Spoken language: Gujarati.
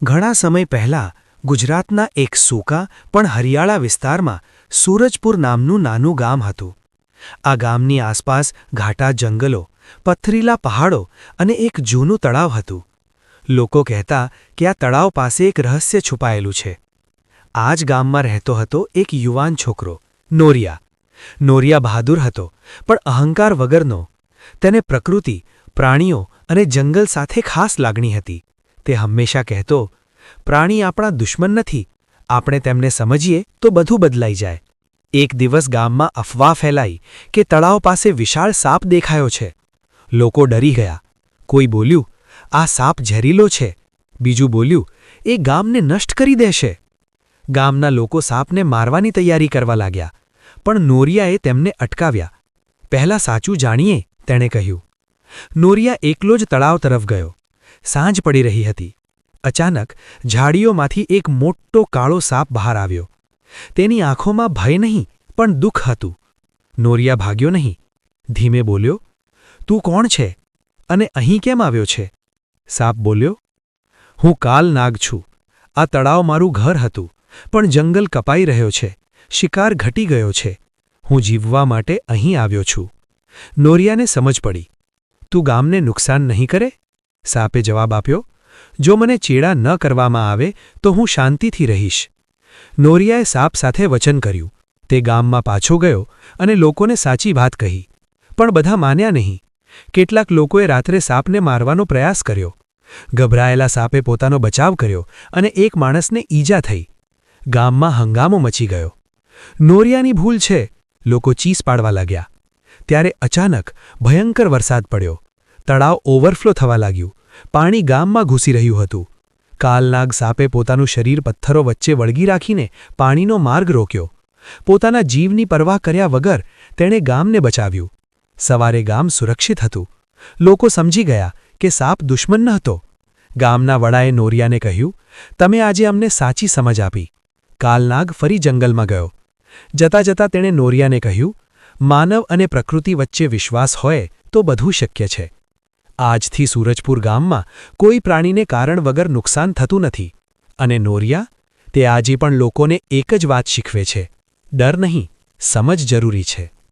ઘણા સમય પહેલાં ગુજરાતના એક સૂકા પણ હરિયાળા વિસ્તારમાં સૂરજપુર નામનું નાનું ગામ હતું. આ ગામની આસપાસ ઘાટા જંગલો, પથરીલા પહાડો અને એક જૂનું તળાવ હતું. લોકો કહેતા કે આ તળાવ પાસે એક રહસ્ય છુપાયેલું છે. આ જ ગામમાં રહેતો હતો એક યુવાન છોકરો, નોરિયા. નોરિયા બહાદુર હતો, પણ અહંકાર વગરનો. તેને પ્રકૃતિ, પ્રાણીઓ અને જંગલ સાથે ખાસ લાગણી હતી. તે હંમેશા કહેતો, પ્રાણી આપણા દુશ્મન નથી, આપણે તેમને સમજીએ તો બધું બદલાઈ જાય. એક દિવસ ગામમાં અફવા ફેલાઈ કે તળાવ પાસે વિશાળ સાપ દેખાયો છે. લોકો ડરી ગયા. કોઈ બોલ્યું, આ સાપ ઝેરીલો છે. બીજું બોલ્યું, એ ગામને નષ્ટ કરી દેશે. ગામના લોકો સાપને મારવાની તૈયારી કરવા લાગ્યા, પણ નોરિયાએ તેમને અટકાવ્યા. પહેલાં સાચું જાણીએ, તેણે કહ્યું. નોરિયા એકલો જ તળાવ તરફ ગયો. સાંજ પડી રહી હતી. અચાનક ઝાડીઓમાંથી એક મોટો કાળો સાપ બહાર આવ્યો. તેની આંખોમાં ભય નહીં, પણ દુઃખ હતું. નોરિયા ભાગ્યો નહીં. ધીમે બોલ્યો, તું કોણ છે અને અહીં કેમ આવ્યો છે? સાપ બોલ્યો, હું કાલનાગ છું. આ તળાવ મારું ઘર હતું, પણ જંગલ કપાઈ રહ્યો છે, શિકાર ઘટી ગયો છે. હું જીવવા માટે અહીં આવ્યો છું. નોરિયાને સમજ પડી. તું ગામને નુકસાન નહીં કરે? સાપે જવાબ આપ્યો, જો મને ચેડા ન કરવામાં આવે તો હું શાંતિથી રહીશ. નોરિયાએ સાપ સાથે વચન કર્યું. તે ગામમાં પાછો ગયો અને લોકોને સાચી વાત કહી. પણ બધા માન્યા નહીં. કેટલાક લોકોએ રાત્રે સાપને મારવાનો પ્રયાસ કર્યો. ગભરાયેલા સાપે પોતાનો બચાવ કર્યો અને એક માણસને ઈજા થઈ. ગામમાં હંગામો મચી ગયો. નોરિયાની ભૂલ છે, લોકો ચીસ પાડવા લાગ્યા. ત્યારે અચાનક ભયંકર વરસાદ પડ્યો. તળાવ ઓવરફ્લો થવા લાગ્યું. પાણી ગામમાં ઘૂસી રહ્યું હતું. કાલનાગ સાપે પોતાનું શરીર પથ્થરો વચ્ચે વળગી રાખીને પાણીનો માર્ગ રોક્યો. પોતાના જીવની પરવા કર્યા વગર તેણે ગામને બચાવ્યું. સવારે ગામ સુરક્ષિત હતું. લોકો સમજી ગયા કે સાપ દુશ્મન ન હતો. ગામના વડાએ નોરિયાને કહ્યું, તમે આજે અમને સાચી સમજ આપી. કાલનાગ ફરી જંગલમાં ગયો. જતાં જતાં તેણે નોરિયાને કહ્યું, માનવ અને પ્રકૃતિ વચ્ચે વિશ્વાસ હોય તો બધું શક્ય છે. આજથી સૂરજપુર ગામમાં કોઈ પ્રાણીને કારણ વગર નુકસાન થતું નથી. અને નોરિયા, તે આજે પણ લોકોને એક જ વાત શીખવે છે, ડર નહીં, સમજ જરૂરી છે.